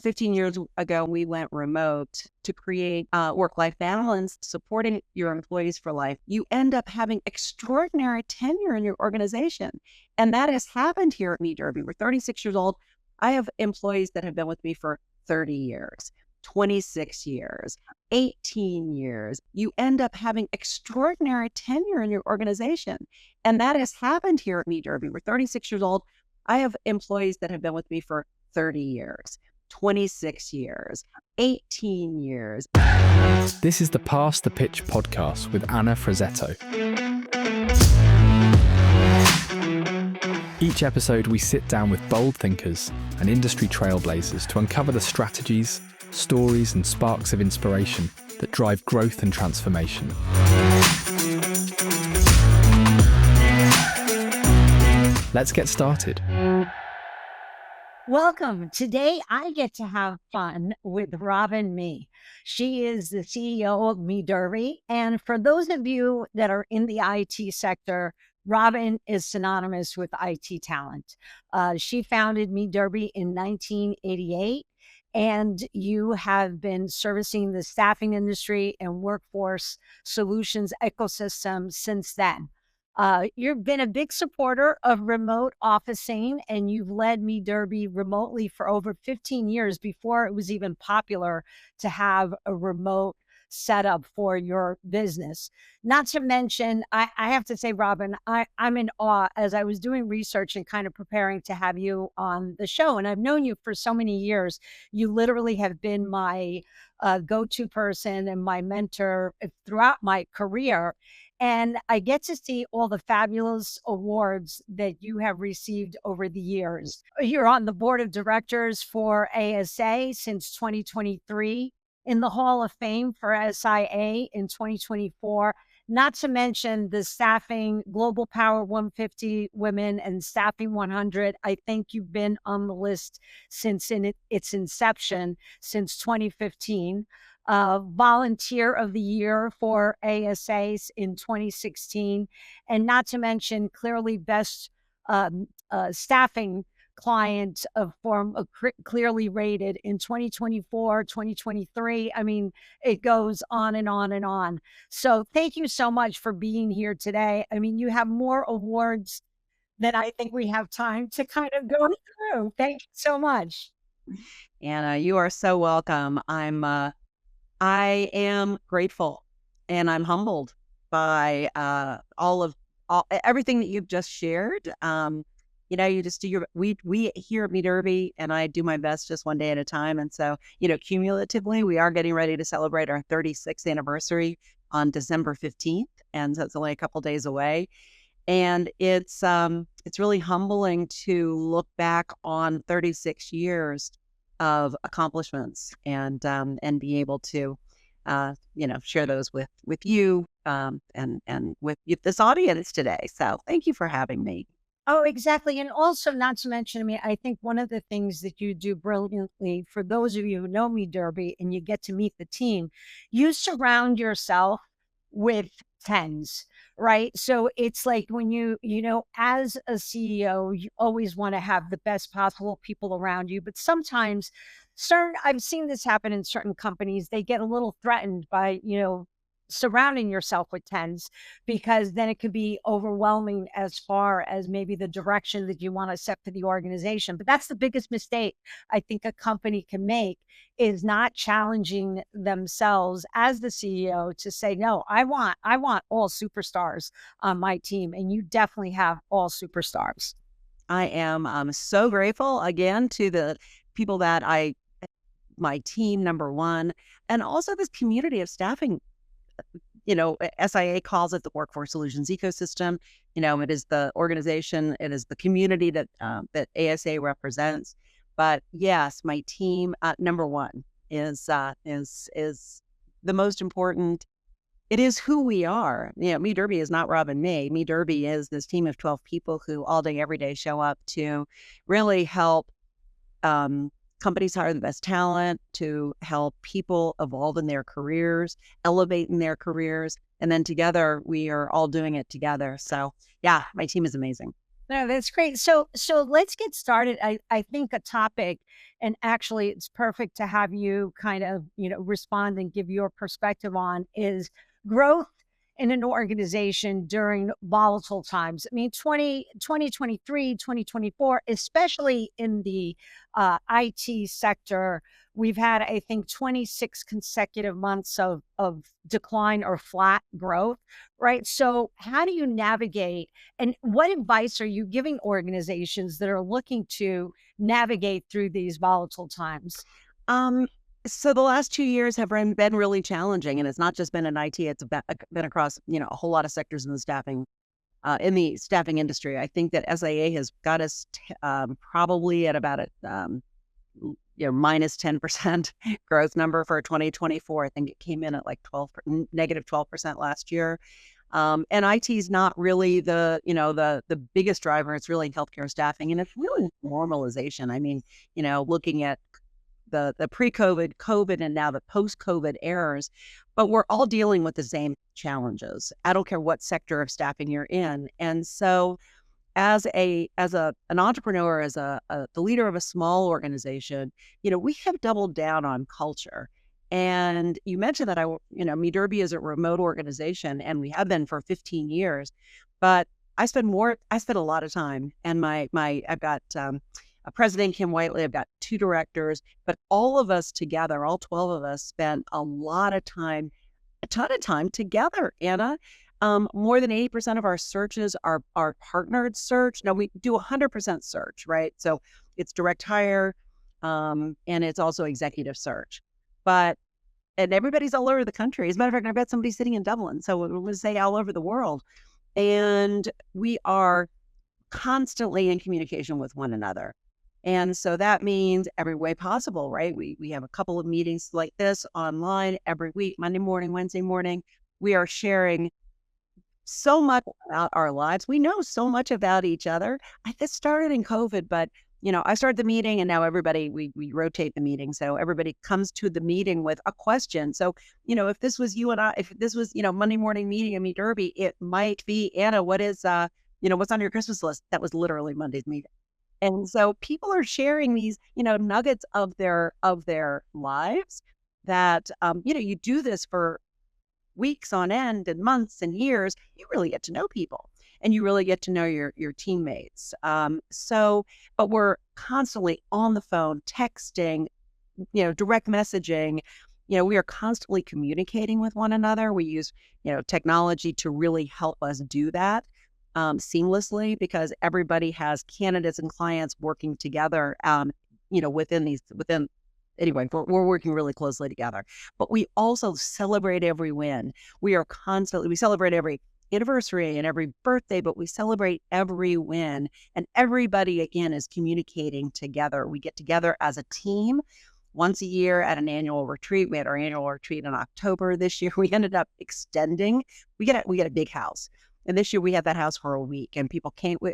15 years ago, we went remote to create work-life balance, supporting your employees for life. You end up having extraordinary tenure in your organization. And that has happened here at MeeDerby. We're 36 years old. I have employees that have been with me for 30 years, 26 years, 18 years. You end up having extraordinary tenure in your organization. And that has happened here at MeeDerby. We're 36 years old. I have employees that have been with me for 30 years. 26 years, 18 years. This is the Pass the Pitch podcast with Anna Frazzetto. Each episode, we sit down with bold thinkers and industry trailblazers to uncover the strategies, stories, and sparks of inspiration that drive growth and transformation. Let's get started. Welcome. Today, I get to have fun with Robin Mee. She is the CEO of MeeDerby. And for those of you that are in the IT sector, Robin is synonymous with IT talent. She founded MeeDerby in 1988, and you have been servicing the staffing industry and workforce solutions ecosystem since then. You've been a big supporter of remote officing, and you've led MeeDerby remotely for over 15 years before it was even popular to have a remote setup for your business. Not to mention, I have to say, Robin, I'm in awe as I was doing research and kind of preparing to have you on the show. And I've known you for so many years. You literally have been my go-to person and my mentor throughout my career. And I get to see all the fabulous awards that you have received over the years. You're on the board of directors for ASA since 2023, in the Hall of Fame for SIA in 2024, not to mention the Staffing Global Power 150 Women and Staffing 100. I think you've been on the list since its inception, since 2015. Volunteer of the Year for ASAs in 2016, and not to mention clearly best staffing client of form of clearly rated in 2024, 2023. I mean, it goes on and on and on. So thank you so much for being here today. I mean, you have more awards than I think we have time to kind of go through. Thank you so much. Anna, you are so welcome. I am grateful and I'm humbled by everything that you've just shared. You just do we here at MeeDerby, and I do my best just one day at a time. And so, cumulatively, we are getting ready to celebrate our 36th anniversary on December 15th. And so it's only a couple days away. And it's really humbling to look back on 36 years of accomplishments and be able to share those with you and with this audience today. So thank you for having me. Oh, exactly. And also, not to mention, I mean, I think one of the things that you do brilliantly, for those of you who know MeeDerby and you get to meet the team, you surround yourself with tens, right? So it's like when as a CEO, you always want to have the best possible people around you. But sometimes I've seen this happen in certain companies. They get a little threatened by, surrounding yourself with tens, because then it could be overwhelming as far as maybe the direction that you want to set for the organization. But that's the biggest mistake I think a company can make, is not challenging themselves as the CEO to say, no, I want all superstars on my team. And you definitely have all superstars. I am so grateful again to the people that my team, number one, and also this community of staffing. SIA calls it the Workforce Solutions Ecosystem. It is the organization, it is the community that ASA represents. But yes, my team, number one, is the most important. It is who we are. MeeDerby is not Robin Mee. MeeDerby is this team of 12 people who all day, every day show up to really help companies hire the best talent, to help people evolve in their careers, elevate in their careers. And then together, we are all doing it together. So yeah, my team is amazing. No, that's great. So let's get started. I think a topic, and actually it's perfect to have you kind of, respond and give your perspective on, is growth in an organization during volatile times. I mean, 2023, 2024, especially in the IT sector, we've had, I think, 26 consecutive months of decline or flat growth, right? So how do you navigate, and what advice are you giving organizations that are looking to navigate through these volatile times? Um, so the last 2 years have been really challenging, and it's not just been in IT, it's been across, a whole lot of sectors in the staffing industry. I think that SIA has got us probably at about a minus 10% growth number for 2024. I think it came in at like negative 12% last year. And IT is not really the biggest driver. It's really healthcare staffing, and it's really normalization. I mean, looking at the pre-COVID, COVID, and now the post-COVID eras, but we're all dealing with the same challenges. I don't care what sector of staffing you're in. And so as an entrepreneur, the leader of a small organization, we have doubled down on culture. And you mentioned that MeeDerby is a remote organization, and we have been for 15 years. But I spend a lot of time, and I've got a president, Kim Whiteley, I've got two directors, but all of us together, all 12 of us, spent a ton of time together, Anna. More than 80% of our searches are partnered search. Now we do 100% search, right? So it's direct hire, and it's also executive search. And everybody's all over the country. As a matter of fact, I've got somebody sitting in Dublin, so we're going to say all over the world. And we are constantly in communication with one another. And so that means every way possible, right? We have a couple of meetings like this online every week, Monday morning, Wednesday morning. We are sharing so much about our lives. We know so much about each other. This started in COVID, but I started the meeting, and now we rotate the meeting. So everybody comes to the meeting with a question. So, if this was you and I, if this was, Monday morning meeting at MeeDerby, it might be, Anna, what's on your Christmas list? That was literally Monday's meeting. And so people are sharing these, nuggets of their lives that, you do this for weeks on end and months and years. You really get to know people, and you really get to know your teammates. But we're constantly on the phone, texting, direct messaging. We are constantly communicating with one another. We use, technology to really help us do that seamlessly, because everybody has candidates and clients working together, within anyway, we're working really closely together. But we also celebrate every win. We celebrate every anniversary and every birthday, but we celebrate every win. And everybody, again, is communicating together. We get together as a team once a year at an annual retreat. We had our annual retreat in October this year. We ended up extending. We get a big house. And this year we had that house for a week, and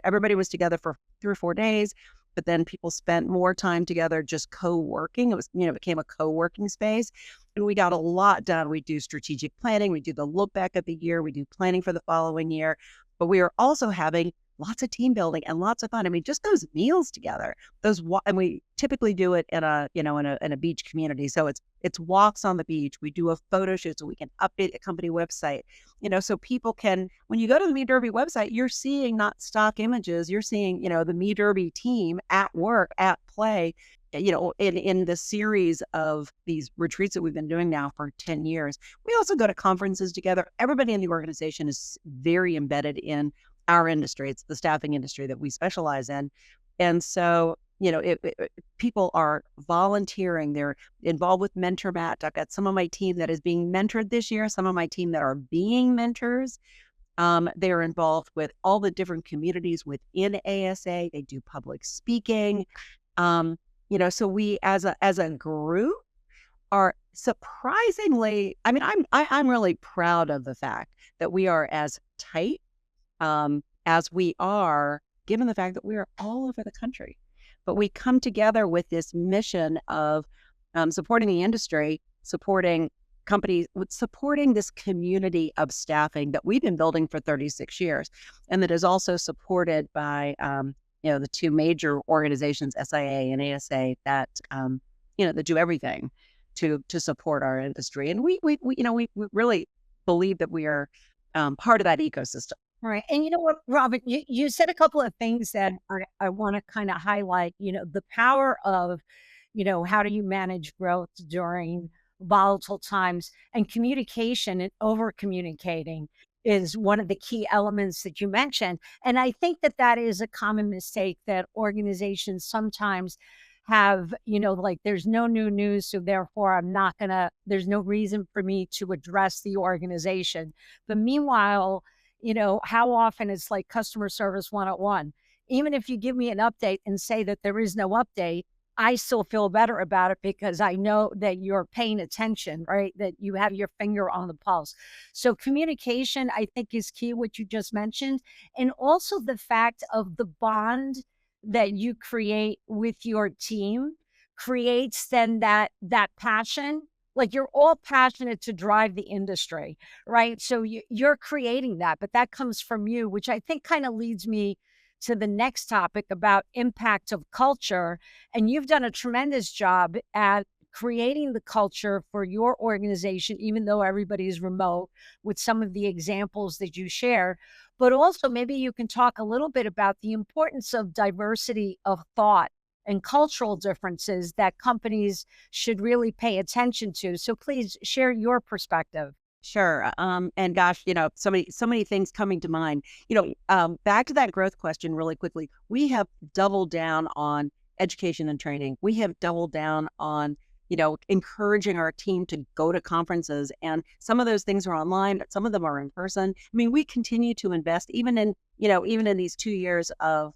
everybody was together for 3 or 4 days. But then people spent more time together just co-working. It became a co-working space, and we got a lot done. We do strategic planning. We do the look back at the year. We do planning for the following year. But we are also having lots of team building and lots of fun. I mean, just those meals together, and we typically do it in a beach community. So it's walks on the beach. We do a photo shoot so we can update the company website, so people can, when you go to the MeeDerby website, you're seeing not stock images. You're seeing, the MeeDerby team at work, at play, in the series of these retreats that we've been doing now for 10 years. We also go to conferences together. Everybody in the organization is very embedded in our industry. It's the staffing industry that we specialize in. And so, people are volunteering. They're involved with Mentor Match. I've got some of my team that is being mentored this year, some of my team that are being mentors. They are involved with all the different communities within ASA. They do public speaking. So we as a group are surprisingly, I mean, I'm really proud of the fact that we are as tight as we are, given the fact that we are all over the country. But we come together with this mission of supporting the industry, supporting companies with supporting this community of staffing that we've been building for 36 years, and that is also supported by the two major organizations, SIA and ASA, that that do everything to support our industry. And we really believe that we are part of that ecosystem. Right. And you know what, Robin, you said a couple of things that I want to kind of highlight, the power of, how do you manage growth during volatile times, and communication and over communicating is one of the key elements that you mentioned. And I think that that is a common mistake that organizations sometimes have, like there's no new news. So therefore there's no reason for me to address the organization. But meanwhile, how often it's like customer service 101. Even if you give me an update and say that there is no update, I still feel better about it because I know that you're paying attention, right? That you have your finger on the pulse. So communication, I think, is key, what you just mentioned. And also the fact of the bond that you create with your team creates then that passion. Like you're all passionate to drive the industry, right? So you're creating that, but that comes from you, which I think kind of leads me to the next topic about impact of culture. And you've done a tremendous job at creating the culture for your organization, even though everybody is remote, with some of the examples that you share. But also, maybe you can talk a little bit about the importance of diversity of thought and cultural differences that companies should really pay attention to. So please share your perspective. Sure. And gosh, so many things coming to mind. Back to that growth question really quickly. We have doubled down on education and training. We have doubled down on, encouraging our team to go to conferences. And some of those things are online, but some of them are in person. I mean, we continue to invest even in these 2 years of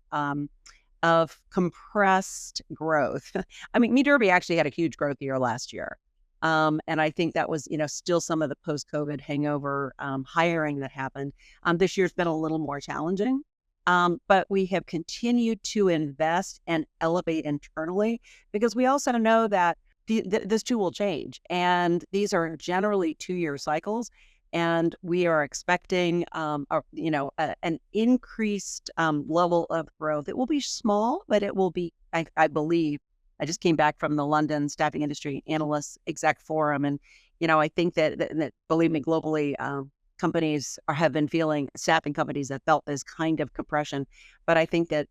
compressed growth. I mean, MeeDerby actually had a huge growth year last year. And I think that was, still some of the post-COVID hangover hiring that happened. This year's been a little more challenging, but we have continued to invest and elevate internally because we also know that this too will change. And these are generally 2-year cycles. And we are expecting, an increased level of growth. It will be small, but it will be, I believe. I just came back from the London Staffing Industry Analysts Exec Forum, and I think that believe me, globally, have been feeling, staffing companies have felt this kind of compression, but I think that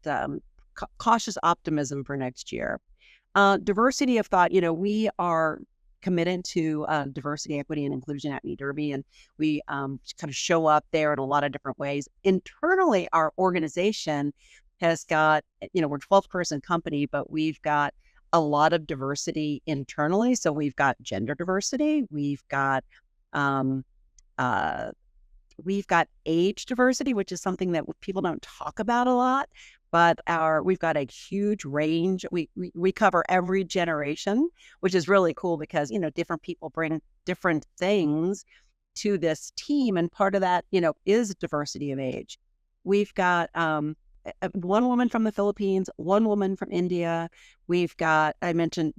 cautious optimism for next year. Diversity of thought, we are committed to diversity, equity, and inclusion at MeeDerby, and we kind of show up there in a lot of different ways. Internally, our organization has got, we're a 12-person company, but we've got a lot of diversity internally. So we've got gender diversity, we've got age diversity, which is something that people don't talk about a lot. But we've got a huge range. We cover every generation, which is really cool because different people bring different things to this team, and part of that is diversity of age. We've got one woman from the Philippines, one woman from India. We've got, I mentioned,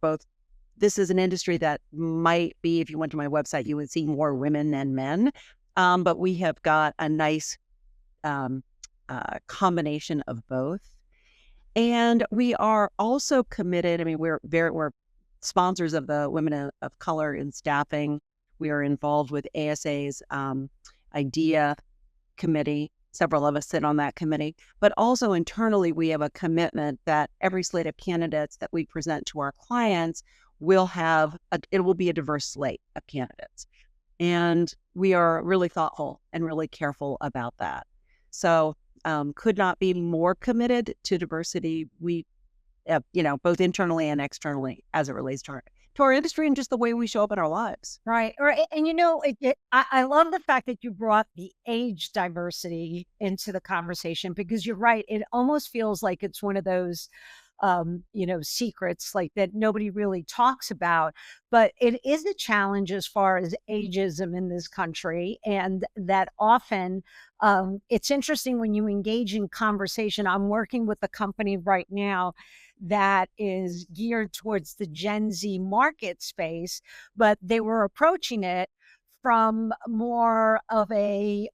both. This is an industry that might be, if you went to my website, you would see more women than men. But we have got a nice combination of both. And we are also committed. I mean, we're sponsors of the Women of Color in Staffing. We are involved with ASA's IDEA committee. Several of us sit on that committee, but also internally, we have a commitment that every slate of candidates that we present to our clients will it will be a diverse slate of candidates. And we are really thoughtful and really careful about that. So could not be more committed to diversity. We, both internally and externally as it relates to our industry and just the way we show up in our lives. Right. And I love the fact that you brought the age diversity into the conversation, because you're right. It almost feels like it's one of those, secrets like that nobody really talks about, but it is a challenge as far as ageism in this country. And that often, it's interesting when you engage in conversation. I'm working with a company right now that is geared towards the Gen Z market space, but they were approaching it from more of a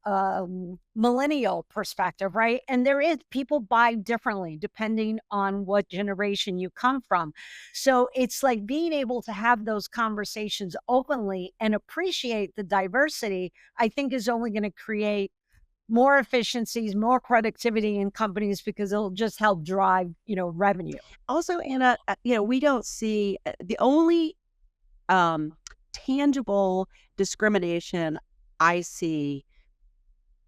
millennial perspective, right? And there is people buy differently depending on what generation you come from. So it's like being able to have those conversations openly and appreciate the diversity, I think is only going to create more efficiencies, more productivity in companies because it'll just help drive, revenue. Also, Anna, we don't see the only um, tangible discrimination I see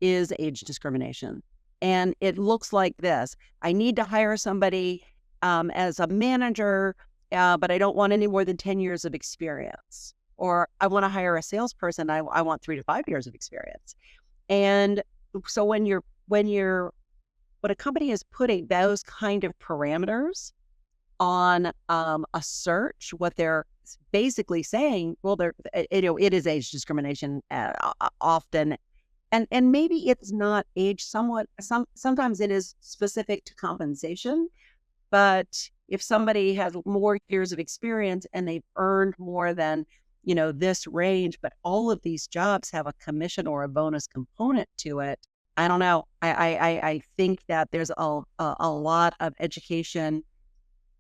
is age discrimination. And it looks like this. I need to hire somebody as a manager, but I don't want any more than 10 years of experience. Or I want to hire a salesperson. I want 3 to 5 years of experience. And so when a company is putting those kind of parameters on a search, what they're basically saying, well, it is age discrimination often, and maybe it's not age. Sometimes it is specific to compensation, but if somebody has more years of experience and they've earned more than this range, but all of these jobs have a commission or a bonus component to it. I don't know. I think that there's a lot of education.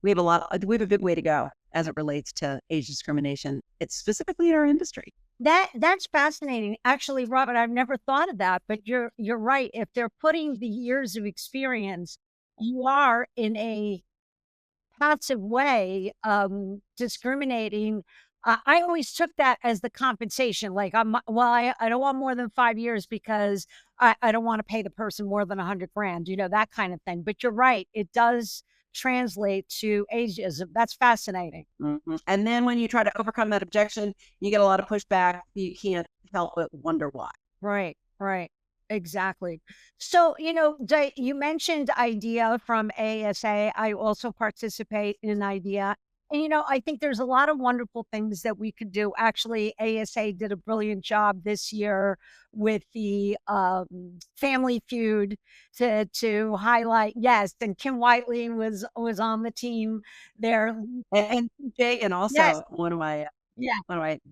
We have a big way to go as it relates to age discrimination. It's specifically in our industry. That's fascinating. Actually, Robert, I've never thought of that, but you're right. If they're putting the years of experience, you are in a passive way, discriminating. I always took that as the compensation. Like, I don't want more than 5 years because I don't want to pay the person more than 100 grand, that kind of thing. But you're right. It does translate to ageism. That's fascinating. And then when you try to overcome that objection, you get a lot of pushback. You can't help but wonder why. Right, right. Exactly. So, you mentioned IDEA from ASA. I also participate in IDEA. And, I think there's a lot of wonderful things that we could do. Actually, ASA did a brilliant job this year with the Family Feud to highlight. Yes, and Kim Whiteley was on the team there. And Jay, and Yes, also yeah. one of my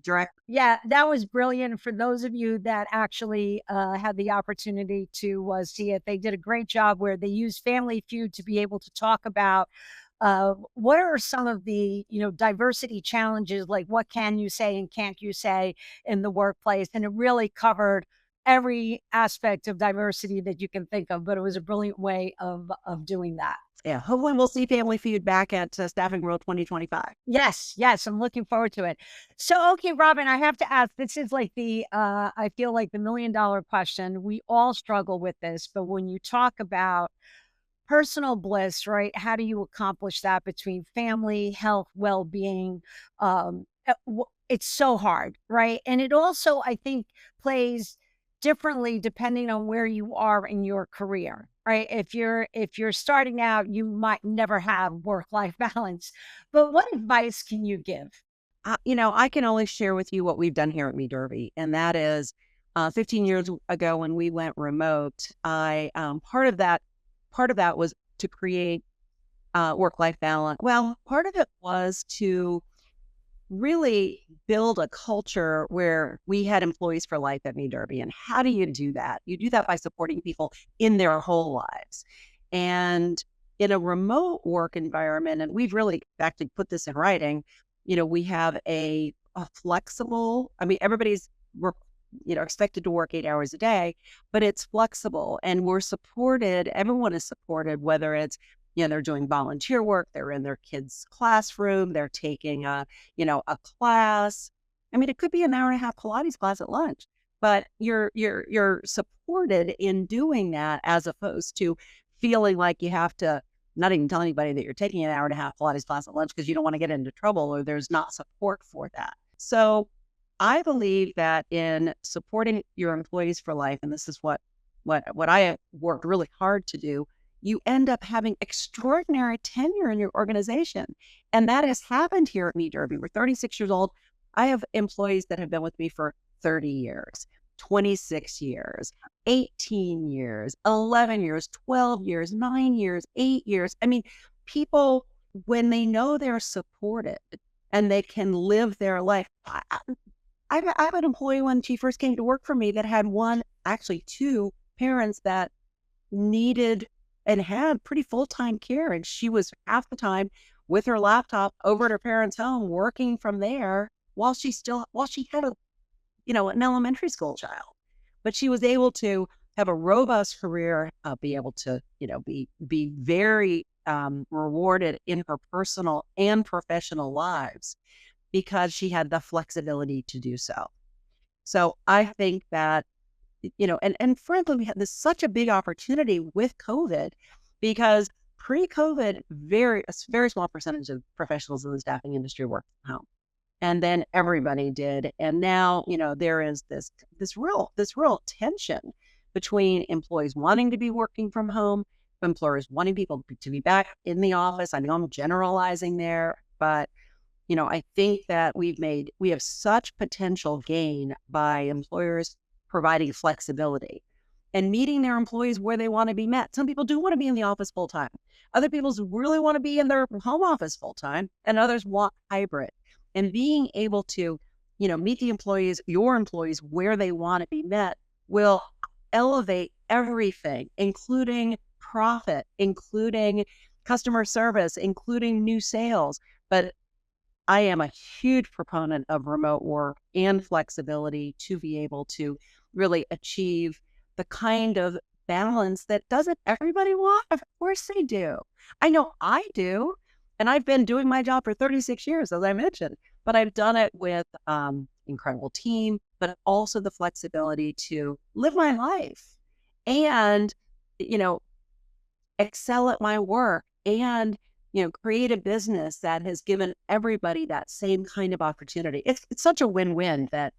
direct. Yeah, that was brilliant for those of you that actually had the opportunity to see it. They did a great job where they used Family Feud to be able to talk about what are some of the diversity challenges, like what can you say and can't you say in the workplace, and it really covered every aspect of diversity that you can think of. But it was a brilliant way of doing that. Yeah, hopefully we'll see Family Feud back at Staffing World 2025. Yes, yes, I'm looking forward to it. So, okay, Robin, I have to ask, this is like I feel like the $1,000,000 question. We all struggle with this, but when you talk about personal bliss, right? How do you accomplish that between family, health, well-being? It's so hard, right? And it also, I think, plays differently depending on where you are in your career, right? If you're starting out, you might never have work-life balance. But what advice can you give? I can only share with you what we've done here at MeeDerby, and that is 15 years ago when we went remote. I part of that was to create work-life balance. Well, part of it was to really build a culture where we had employees for life at MeeDerby. And how do you do that? You do that by supporting people in their whole lives. And in a remote work environment, and we've really actually put this in writing, we have a flexible, I mean, everybody's work, expected to work 8 hours a day, but it's flexible and we're supported. Everyone is supported, whether it's they're doing volunteer work, they're in their kids' classroom, they're taking a class. I mean, it could be an hour and a half Pilates class at lunch, but you're supported in doing that as opposed to feeling like you have to not even tell anybody that you're taking an hour and a half Pilates class at lunch because you don't want to get into trouble or there's not support for that. So I believe that in supporting your employees for life, and this is what I have worked really hard to do, you end up having extraordinary tenure in your organization. And that has happened here at MeeDerby. We're 36 years old. I have employees that have been with me for 30 years, 26 years, 18 years, 11 years, 12 years, 9 years, 8 years. I mean, people when they know they're supported and they can live their life. I have an employee when she first came to work for me that had actually two parents that needed and had pretty full-time care. And she was half the time with her laptop over at her parents' home, working from there while she had an elementary school child. But she was able to have a robust career, be able to, be very rewarded in her personal and professional lives because she had the flexibility to do so. So I think that, and frankly, we had such a big opportunity with COVID because pre-COVID, a very small percentage of professionals in the staffing industry worked from home. And then everybody did. And now, there is this real tension between employees wanting to be working from home, employers wanting people to be back in the office. I know I'm generalizing there, but I think that we have such potential gain by employers providing flexibility and meeting their employees where they want to be met. Some people do want to be in the office full time. Other people really want to be in their home office full time, and others want hybrid. And being able to, meet your employees where they want to be met will elevate everything, including profit, including customer service, including new sales. But I am a huge proponent of remote work and flexibility to be able to really achieve the kind of balance that doesn't everybody want. Of course they do. I know I do. And I've been doing my job for 36 years, as I mentioned, but I've done it with incredible team, but also the flexibility to live my life and, you know, excel at my work and, create a business that has given everybody that same kind of opportunity. It's such a win-win that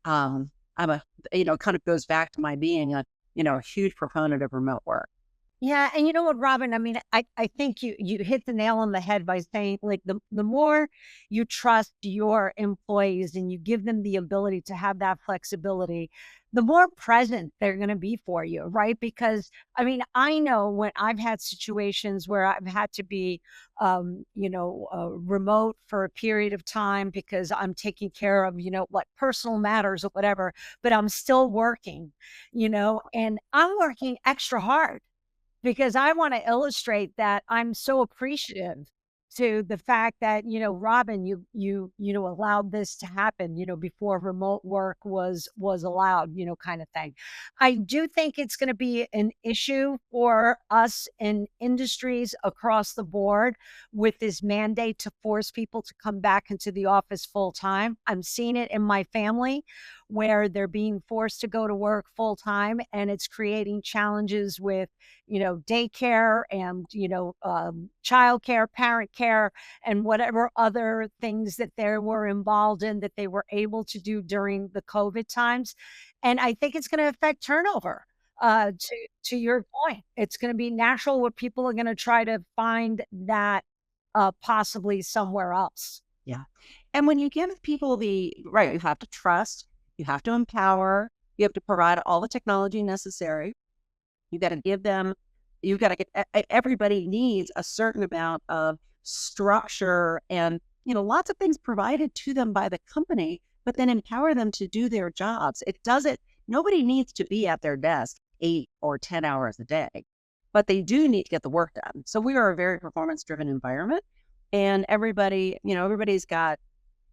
I'm kind of goes back to my being a huge proponent of remote work. Yeah, and you know what, Robin? I mean, I think you hit the nail on the head by saying like the more you trust your employees and you give them the ability to have that flexibility, the more present they're going to be for you, right? Because I mean, I know when I've had situations where I've had to be, remote for a period of time because I'm taking care of, like personal matters or whatever, but I'm still working, and I'm working extra hard because I wanna illustrate that I'm so appreciative to the fact that, Robin, allowed this to happen, before remote work was allowed, kind of thing. I do think it's gonna be an issue for us in industries across the board with this mandate to force people to come back into the office full time. I'm seeing it in my family where they're being forced to go to work full time, and it's creating challenges with daycare and, childcare, parent care, and whatever other things that they were involved in that they were able to do during the COVID times. And I think it's going to affect turnover. To your point, it's going to be natural where people are going to try to find that possibly somewhere else. Yeah. And when you give people right, you have to trust, you have to empower, you have to provide all the technology necessary. You got to give them, you got to get, everybody needs a certain amount of structure and, lots of things provided to them by the company, but then empower them to do their jobs. Nobody needs to be at their desk 8 or 10 hours a day, but they do need to get the work done. So we are a very performance driven environment and everybody's got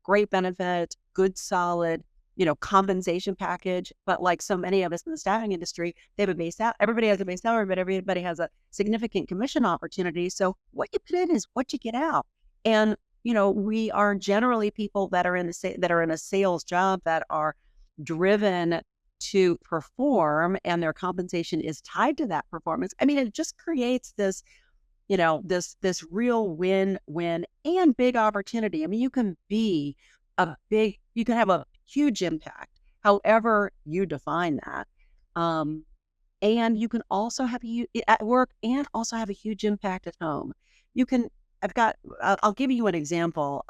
great benefits, good, solid, compensation package. But like so many of us in the staffing industry, they have a base out. Everybody has a base salary, but everybody has a significant commission opportunity. So what you put in is what you get out. And we are generally people that are that are in a sales job that are driven to perform, and their compensation is tied to that performance. I mean, it just creates this this real win-win and big opportunity. I mean, you can have a huge impact, however you define that. And you can also have at work and also have a huge impact at home. You can, I'll give you an example.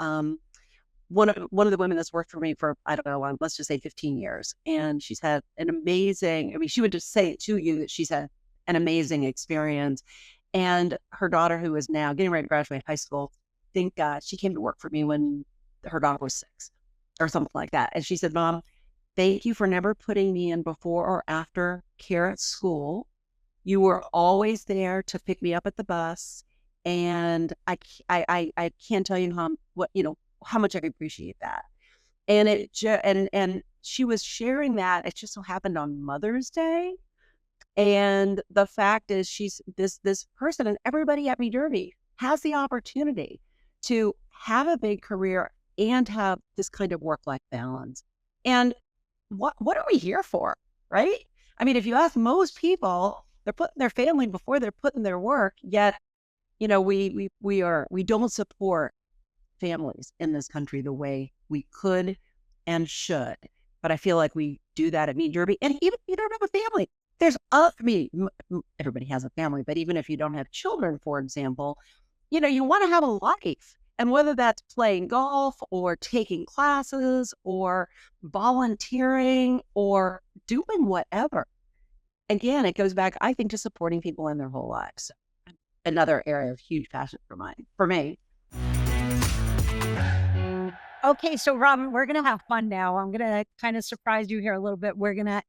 One of the women that's worked for me for, I don't know, let's just say 15 years. And she's had an amazing, I mean, she would just say it to you that she's had an amazing experience. And her daughter, who is now getting ready to graduate high school, think she came to work for me when her daughter was 6 or something like that. And she said, "Mom, thank you for never putting me in before or after care at school. You were always there to pick me up at the bus. And I can't tell you how much I appreciate that." And and she was sharing that. It just so happened on Mother's Day. And the fact is she's this person, and everybody at MeeDerby has the opportunity to have a big career and have this kind of work-life balance. And what are we here for, right? I mean, if you ask most people, they're putting their family before they're putting their work, yet, we don't support families in this country the way we could and should. But I feel like we do that at MeeDerby. And even if you don't have a family, there's everybody has a family, but even if you don't have children, for example, you want to have a life. And whether that's playing golf or taking classes or volunteering or doing whatever, again, it goes back, I think, to supporting people in their whole lives. Another area of huge passion for me. Okay, so Robin, we're going to have fun now. I'm going to kind of surprise you here a little bit. We're going to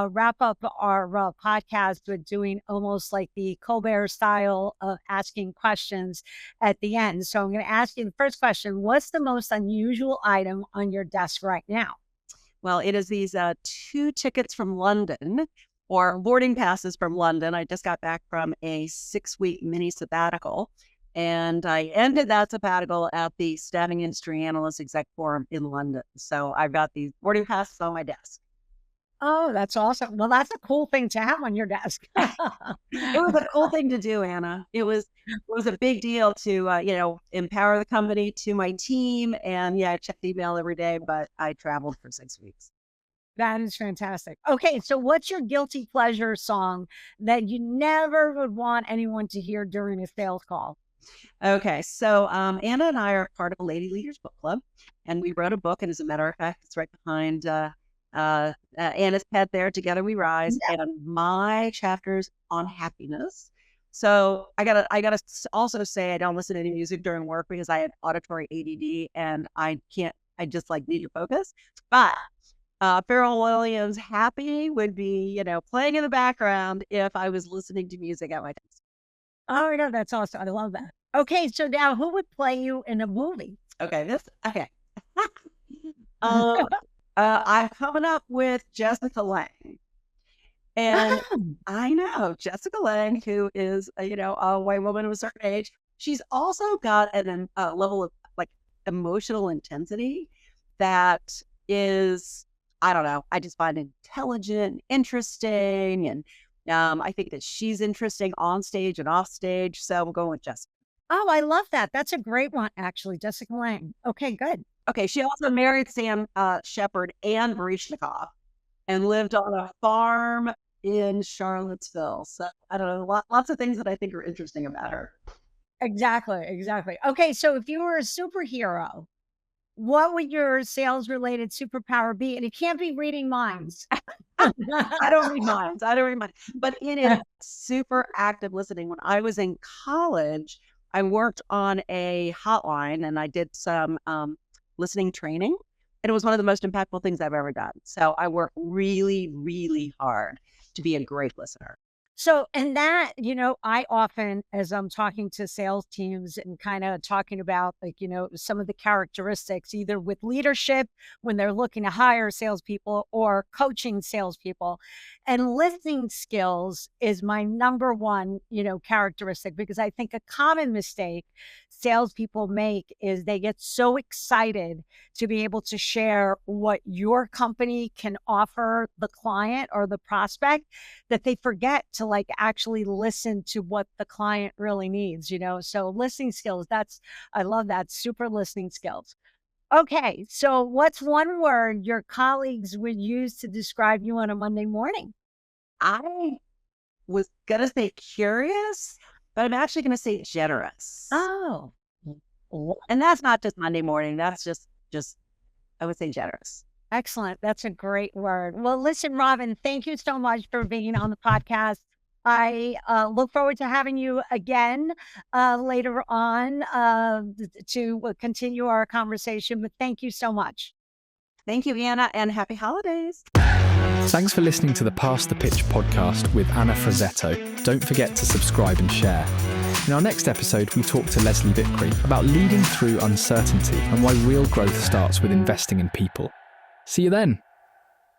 wrap up our podcast with doing almost like the Colbert style of asking questions at the end. So I'm going to ask you the first question. What's the most unusual item on your desk right now? Well, it is these 2 tickets from London, or boarding passes from London. I just got back from a 6-week mini sabbatical. And I ended that sabbatical at the Staffing Industry Analyst Exec Forum in London. So I've got these boarding passes on my desk. Oh, that's awesome. Well, that's a cool thing to have on your desk. It was a cool thing to do, Anna. It was a big deal to, empower the company, to my team. And I checked email every day, but I traveled for 6 weeks. That is fantastic. Okay, so what's your guilty pleasure song that you never would want anyone to hear during a sales call? Okay, so Anna and I are part of a Lady Leaders Book Club, and we wrote a book. And as a matter of fact, it's right behind Anna's pet there, Together We Rise, and my chapter's on happiness. So I gotta also say I don't listen to any music during work because I have auditory ADD and I just need to focus. But Pharrell Williams' Happy would be, playing in the background if I was listening to music at my desk. Oh, no, that's awesome. I love that. Okay, so now who would play you in a movie? Okay. I'm coming up with Jessica Lange. And I know Jessica Lange, who is, a white woman of a certain age. She's also got a level of emotional intensity that is, I don't know, I just find intelligent, interesting. And I think that she's interesting on stage and off stage. So I'm going with Jessica. Oh, I love that. That's a great one, actually. Jessica Lange. Okay, good. Okay, she also married Sam Shepard and Baryshnikov and lived on a farm in Charlottesville. So I don't know, lots of things that I think are interesting about her. Exactly. Okay, so if you were a superhero, what would your sales-related superpower be? And it can't be reading minds. I don't read minds. But it is super active listening. When I was in college, I worked on a hotline and I did some listening training. And it was one of the most impactful things I've ever done. So I work really, really hard to be a great listener. So, and that, I often, as I'm talking to sales teams and kind of talking about some of the characteristics, either with leadership when they're looking to hire salespeople or coaching salespeople, and listening skills is my number one, characteristic, because I think a common mistake salespeople make is they get so excited to be able to share what your company can offer the client or the prospect that they forget to actually listen to what the client really needs, So listening skills, I love that. Super listening skills. Okay. So what's one word your colleagues would use to describe you on a Monday morning? I was going to say curious, but I'm actually going to say generous. Oh. And that's not just Monday morning. That's just, I would say generous. Excellent. That's a great word. Well, listen, Robin, thank you so much for being on the podcast. I look forward to having you again later on to continue our conversation. But thank you so much. Thank you, Anna, and happy holidays. Thanks for listening to the Pass the Pitch podcast with Anna Frazzetto. Don't forget to subscribe and share. In our next episode, we talk to Leslie Vickery about leading through uncertainty and why real growth starts with investing in people. See you then.